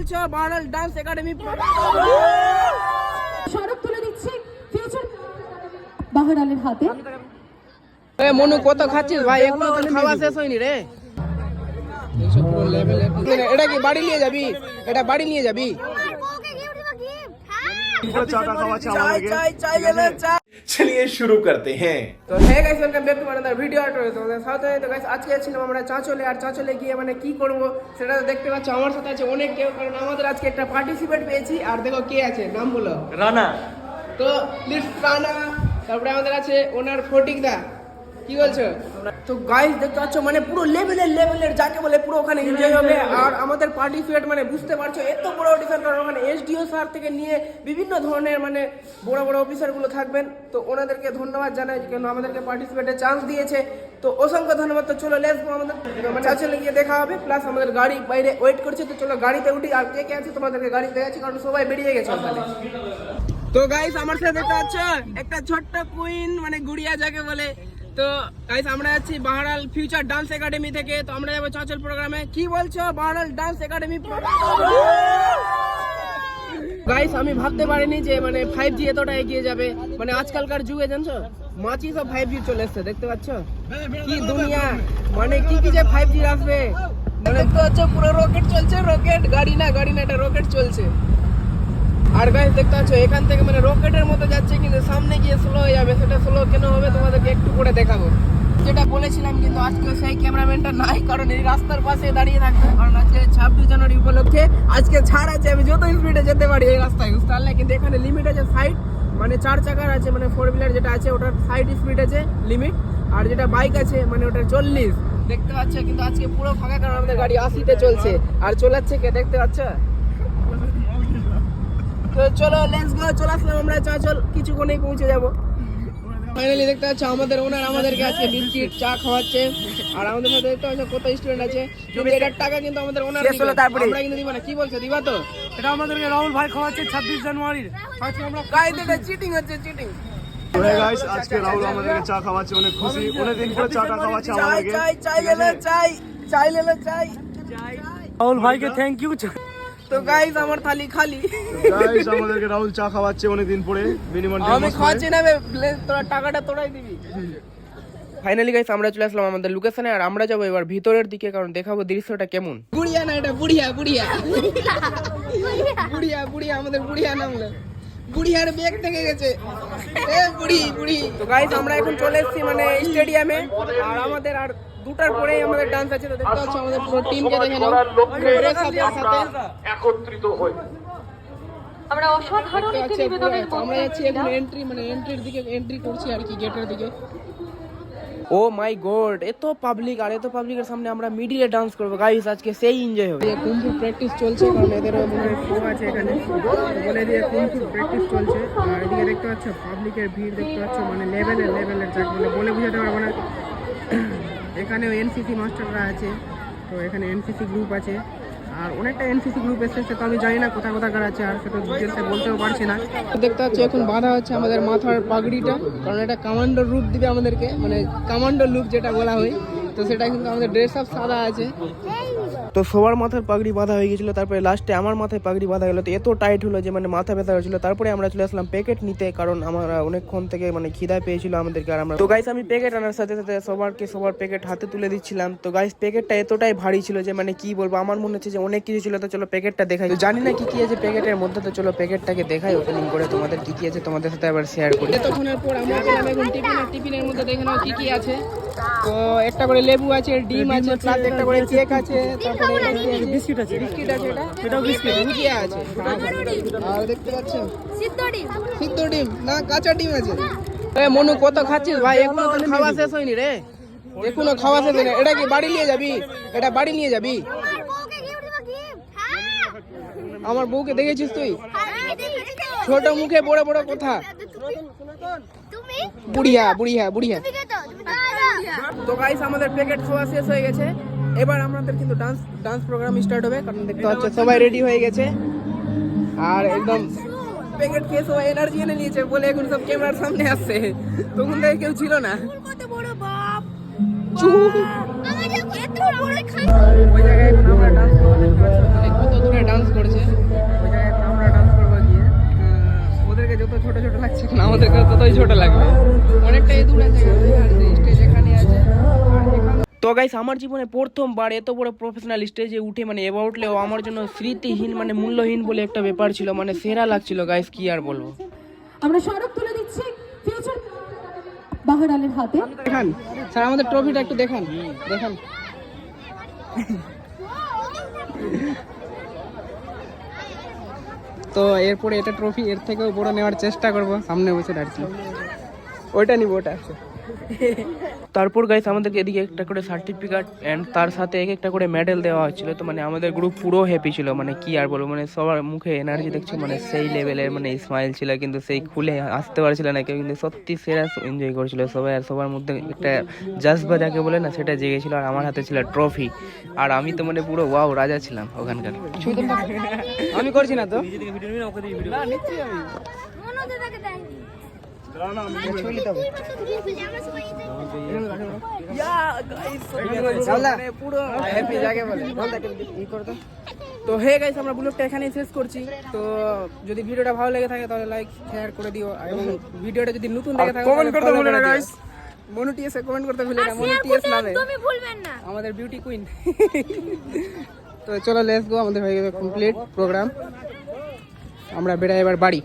বলছো বাহারাল dance academy স্মারক তুলে দিচ্ছি ফিউচার বাহারালের হাতে। এ মনু কত খাচ্ছিস ভাই? এখনো তোর খাওয়া শেষ হয়নি রে। এটা কি বাড়ি নিয়ে যাবি? এটা বাড়ি নিয়ে যাবি? चलिए शुरू करते हैं। তো hey guys, welcome back to another video. তোমাদের সাথে তো গাইস আজকে ছিলাম আমরা চাঁচলে, আর চাঁচলে গিয়ে মানে কি করব সেটা তো দেখতে পাচ্ছ। আমার সাথে আছে অনেক কেউ, কারণ আমাদের আজকে একটা পার্টিসিপেট পেয়েছি। আর দেখো কে আছে, নাম বলো। রানা। তো লিস্ট রানা, তারপরে আমাদের আছে ওনার ফটিক দা। কি বলছো? তো গাইস দেখতে পাচ্ছ মানে পুরো লেভেলের যাকে বলে পুরো ওখানে এনজয় হবে। আর আমাদের পার্টিসিপেট মানে বুঝতে পারছো এত বড় অডিশন, কারণ ওখানে এসডিও স্যার থেকে নিয়ে বিভিন্ন ধরনের মানে বড় বড় অফিসারগুলো থাকবেন। তো ওনাদেরকে ধন্যবাদ জানাই কেন আমাদেরকে পার্টিসিপেটের চান্স দিয়েছে। তো অসংখ্য ধন্যবাদ। তো চলো লেটস গো, আমাদের চাচলে গিয়ে দেখা হবে। প্লাস আমাদের গাড়ি বাইরে ওয়েট করছে। তো চলো গাড়িতে উঠি। আর কে কে আছে তোমাদেরকে গাড়িতে আছে, কারণ সবাই বেরিয়ে গেছে ওখানে। তো গাইস আমার সাথে দেখতে পাচ্ছ একটা ছোট্ট কুইন মানে গুড়িয়া যাকে বলে। তো গাইস আমরা যাচ্ছি বাহারাল ফিউচার ডান্স একাডেমি থেকে। তো আমরা যাবো চাঁচল প্রোগ্রামে। কি বলছো বাহারাল ডান্স একাডেমি? গাইস আমি ভাবতে পারিনি যে মানে 5G এতটা এগিয়ে যাবে। মানে আজকালকার যুগে জানছো মাছি সব 5G চলে এসছে, দেখতে পাচ্ছ কি দুনিয়া, মানে কি কি যে 5G আসবে। মানে দেখতে পাচ্ছ পুরো রকেট চলছে, রকেট গাড়ি না এটা রকেট চলছে। আর গাইস দেখতে পাচ্ছ এখান থেকে মানে রকেটের মতো যাচ্ছে, কিন্তু সামনে গিয়ে স্লো হয়ে যাবে। সেটা স্লো কেন হবে তোমাদেরকে একটু করে দেখাবো। যেটা বলেছিলাম, কিন্তু আজকে সেই ক্যামেরাম্যানটা নাই, কারণ এই রাস্তার পাশে দাঁড়িয়ে থাকবে। কারণ আজকে 26 জানুয়ারি উপলক্ষে আজকে ছাড় আছে, আমি যত স্পিডে যেতে পারি এই রাস্তায় বুঝতে পারলে। কিন্তু এখানে লিমিট আছে সাইড, মানে 4 চাকার আছে মানে 4 হুইলার যেটা আছে ওটার সাইড স্পিড আছে লিমিট। আর যেটা বাইক আছে মানে ওটা 40 দেখতে পাচ্ছ। কিন্তু আজকে পুরো ফাঁকা, কারণ আমাদের গাড়ি 80-তে চলছে। আর চলাচ্ছে কে দেখতে পাচ্ছ? তো চলো লেটস গো, চলে আসলাম আমরা চাঁচল, কিছুক্ষণেই পৌঁছে যাবো। ফাইনালি দেখতে পাচ্ছ আমাদের ওনার আমাদেরকে আজকে বিস্কিট চা খাওয়াচ্ছে। আর আমাদের সাথে দেখতে পাচ্ছ কত স্টুডেন্ট আছে। কিন্তু এটার টাকা কিন্তু আমাদের ওনার দিবে, আমরা কিন্তু দিব না। কি বলছো, দিবা তো? এটা আমাদেরকে রাহুল ভাই খাওয়াচ্ছে 26 জানুয়ারির। আজকে আমরা গাইস এটা চিটিং হচ্ছে, চিটিং। গাইস আজকে রাহুল আমাদেরকে চা খাওয়াচ্ছে, অনেক খুশি। অনেক দিন পরে চাটা খাওয়াচ্ছে আমাদেরকে। চাই লেলে চাই। রাহুল ভাইকে থ্যাংক ইউ। তো গাইস আমার থালি খালি। গাইস আমাদেরকে রাহুল চা খাওয়াচ্ছে অনেক দিন পরে। আমি খাওয়াচ্ছি না, তোরা টাকাটা তোরাই দিবি। ফাইনালি গাইস আমরা চলে আসলাম আমাদের লোকেশনে। আর আমরা যাবো এবার ভিতরের দিকে, কারণ দেখাবো দৃশ্যটা কেমন। বুড়িয়া না এটা বুড়িয়া আমাদের বুড়িয়া নামলো। বুড়িয়ার ব্যাগ থেকে গেছে এ বুড়ি। তো গাইস আমরা এখন চলে এসেছি মানে স্টেডিয়ামে। আর আমাদের আর 2টার পরেই আমাদের ডান্স আছে। তো দেখতে পাচ্ছ আমাদের পুরো টিমকে দেখে নাও, ড্রেস আপের সাথে একত্রিত হই। আমরা অসাধারণ একটি নিবেদনের আমরা যাচ্ছি এখন এন্ট্রির দিকে, এন্ট্রি করছি আর কি গেটের দিকে। ও মাই গড, এত পাবলিক, আর এত পাবলিকের সামনে আমরা মিডিলে ডান্স করবো গাইস। আজকে সেই এনজয় হবে। কুমফু প্র্যাকটিস চলছে, কারণ এদেরও মনে হয় শো আছে এখানে, বলে দিয়ে কুমফু প্র্যাকটিস চলছে। আর এদিকে দেখতে পাচ্ছ পাবলিকের ভিড় দেখতে পাচ্ছ, মানে লেভেলের যাকে বলে বোঝাতে পারবো না। এখানেও এনসিসি মাস্টাররা আছে। তো এখানে এনসিসি গ্রুপ আছে, আর অনেকটা এনসিসি গ্রুপ এসেছে। তো আমি জানি না কোথাকার আছে, আর সেটা ডিটেলসে বলতেও পারছি না। দেখতে পাচ্ছি এখন বাঁধা হচ্ছে আমাদের মাথার পাগড়িটা, কারণ এটা কমান্ডোর রূপ দিবে আমাদেরকে, মানে কমান্ডো লুক যেটা বলা হয়। তো সেটা কিন্তু আমাদের ড্রেস আপ সাদা আছে। তো সবার মাথার পাগড়ি বাঁধা হয়ে গেছিলো, তারপরে লাস্টে আমার মাথায় পাগড়ি বাঁধা গেলো। তো এত টাইট হলো যে মানে মাথা ব্যথা হয়েছিল। তারপরে আমরা চলে আসলাম প্যাকেট নিতে, কারণ আমরা অনেকক্ষণ থেকে মানে খিদা পেয়েছিল আমাদেরকে। আর আমরা তো গাইস আমি প্যাকেট আনার সাথে সাথে সবার প্যাকেট হাতে তুলে দিচ্ছিলাম। তো গাইস প্যাকেটটা এতটাই ভারী ছিল যে মানে কি বলবো, আমার মনে হচ্ছে যে অনেক কিছু ছিল। তো চলো প্যাকেটটা দেখাই। তো জানি না কি কি আছে প্যাকেটের মধ্যে। তো চলো প্যাকেটটাকে দেখাই ওপেনিং করে, তোমাদের কি কি আছে তোমাদের সাথে আবার শেয়ার করি। তখনের পর আমরা গেলাম এখন টিফিনের মধ্যে দেখে নাও কি কি আছে। তো একটা করে লেবু আছে, ডিম আছে, প্লাস একটা করে কেক আছে, তারপরে বিস্কিট আছে, এটাও বিস্কিট, ভুজিয়া আছে। আর দেখতে পাচ্ছ সিদ্ধ ডিম না কাঁচা ডিম আছে। এ মনু কত খাচ্ছিস ভাই? এখনো তোর খাওয়া শেষ হয়নি রে। এখনো খাওয়া শেষ হয়নি। এটা কি বাড়ি নিয়ে যাবি? এটা বাড়ি নিয়ে যাবি? আমার বউকে দেখেছিস তুই? ছোট মুখে বড় বড় কথা। বুড়িয়া। তো গাইস আমাদের প্যাকেট খাওয়া শেষ হয়ে গেছে। এবার আমাদের কিন্তু ডান্স প্রোগ্রাম স্টার্ট হবে, কারণ দেখতে পাচ্ছ সবাই রেডি হয়ে গেছে। আর একদম প্যাকেট খেয়ে সবাই এনার্জি এনে নিয়েছে বলে এখন সব ক্যামেরার সামনে আসছে। তখন থেকে কেউ ছিল না। ওই জায়গায় এখন আমরা ডান্স করবো, কত দূরে ডান্স করছে। ছোট লাগবে, অনেকটাই দূর আছে আর স্টেজ এখানে আছে। তো গাইস আমার জীবনে প্রথমবার এত বড় প্রফেশনাল স্টেজে উঠে মানে এবার উঠলেও আমার জন্য স্মৃতিহীন মানে মূল্যহীন বলে একটা ব্যাপার ছিল, মানে সেরা লাগছিল গাইস, কি আর বলবো। আমরা স্মারক তুলে দিচ্ছি ফিউচার বাহার আলীর হাতে। দেখান স্যার আমাদের ট্রফিটা একটু দেখান, দেখান। তো এরপরে এটা ট্রফি এর থেকেও বড় নেওয়ার চেষ্টা করব, সামনে বসে দাঁড়িয়ে ওইটা নিব, ওটা আছে। তারপর গাইস আমাদেরকে এদিকে একটা করে সার্টিফিকেট এন্ড তার সাথে এক একটা করে মেডেল দেওয়া হচ্ছিল। তো মানে আমাদের গ্রুপ পুরো হ্যাপি ছিল, মানে কি আর বলবো, মানে সবার মুখে এনার্জি দেখছো, মানে সেই লেভেলের মানে স্মাইল ছিল, কিন্তু সেই খুলে আসতে পারছিল না কেউ, কিন্তু সত্যি সেরা এনজয় করেছিল সবাই। আর সবার মধ্যে একটা জাজবা যাকে বলে না, সেটা জেগেছিল। আর আমার হাতে ছিল ট্রফি, আর আমি তো মানে পুরো ওয়াও রাজা ছিলাম ওখানকার। আমি করছি না তো, না নিচ্ছি আমি। তো হে গাইস আমরা ব্লগটা এখানেই শেষ করছি। তো যদি ভিডিওটা ভালো লেগে থাকে তাহলে লাইক শেয়ার করে দিও, এবং ভিডিওটা যদি নতুন দেখে থাকে কমেন্ট করতে ভুলো না গাইস। মনুটিএসে কমেন্ট করতে ভুলে না, মনুটিএস নামে আমাদের বিউটি কুইন। তো চলো লেটস গো, আমাদের হয়ে গেছে কমপ্লিট প্রোগ্রাম, আমরা বেড়াই এবার বাড়ি।